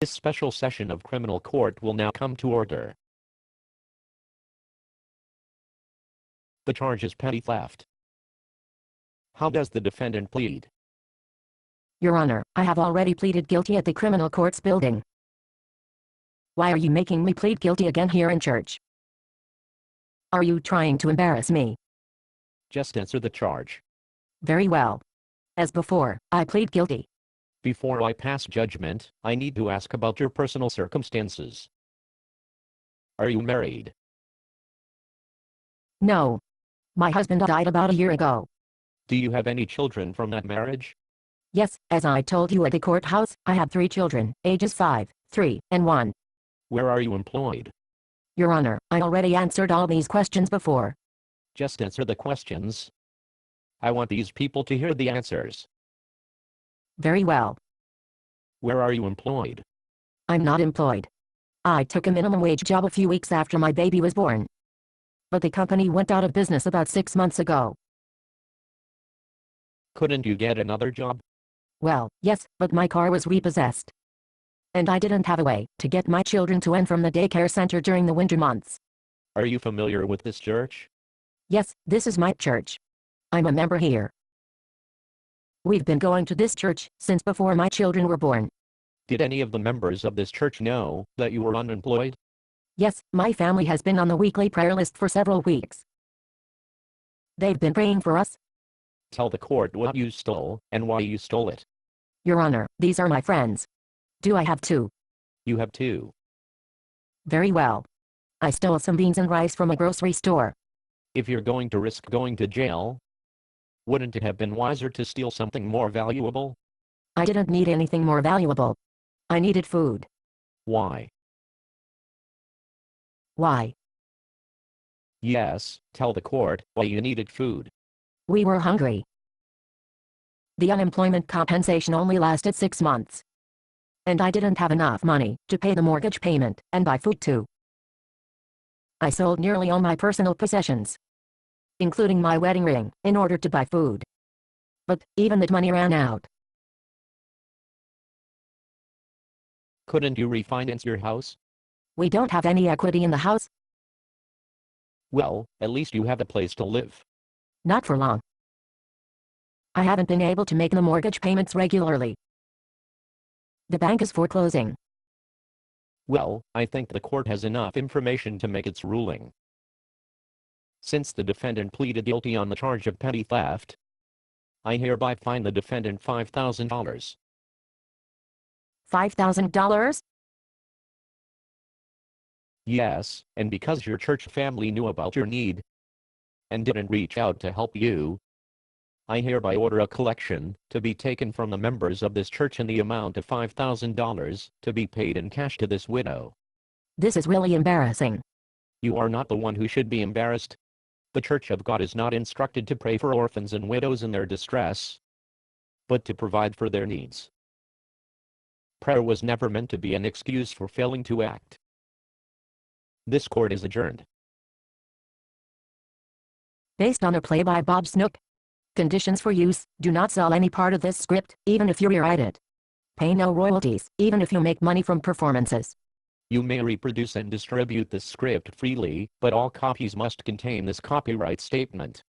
This special session of criminal court will now come to order. The charge is petty theft. How does the defendant plead? Your Honor, I have already pleaded guilty at the criminal courts building. Why are you making me plead guilty again here in church? Are you trying to embarrass me? Just answer the charge. Very well. As before, I plead guilty. Before I pass judgment, I need to ask about your personal circumstances. Are you married? No. My husband died about a year ago. Do you have any children from that marriage? Yes, as I told you at the courthouse, I have 3 children, ages 5, 3, and 1. Where are you employed? Your Honor, I already answered all these questions before. Just answer the questions. I want these people to hear the answers. Very well. Where are you employed? I'm not employed. I took a minimum wage job a few weeks after my baby was born. But the company went out of business about 6 months ago. Couldn't you get another job? Well, yes, but my car was repossessed. And I didn't have a way to get my children to and from the daycare center during the winter months. Are you familiar with this church? Yes, this is my church. I'm a member here. We've been going to this church since before my children were born. Did any of the members of this church know that you were unemployed? Yes, my family has been on the weekly prayer list for several weeks. They've been praying for us. Tell the court what you stole and why you stole it. Your Honor, these are my friends. Do I have 2? You have 2. Very well. I stole some beans and rice from a grocery store. If you're going to risk going to jail, wouldn't it have been wiser to steal something more valuable? I didn't need anything more valuable. I needed food. Why? Why? Yes, tell the court why you needed food. We were hungry. The unemployment compensation only lasted 6 months. And I didn't have enough money to pay the mortgage payment and buy food too. I sold nearly all my personal possessions, including my wedding ring, in order to buy food. But even that money ran out. Couldn't you refinance your house? We don't have any equity in the house. Well, at least you have a place to live. Not for long. I haven't been able to make the mortgage payments regularly. The bank is foreclosing. Well, I think the court has enough information to make its ruling. Since the defendant pleaded guilty on the charge of petty theft, I hereby fine the defendant $5,000. $5,000? Yes, and because your church family knew about your need and didn't reach out to help you, I hereby order a collection to be taken from the members of this church in the amount of $5,000 to be paid in cash to this widow. This is really embarrassing. You are not the one who should be embarrassed. The Church of God is not instructed to pray for orphans and widows in their distress, but to provide for their needs. Prayer was never meant to be an excuse for failing to act. This court is adjourned. Based on a play by Bob Snook. Conditions for use: do not sell any part of this script, even if you rewrite it. Pay no royalties, even if you make money from performances. You may reproduce and distribute this script freely, but all copies must contain this copyright statement.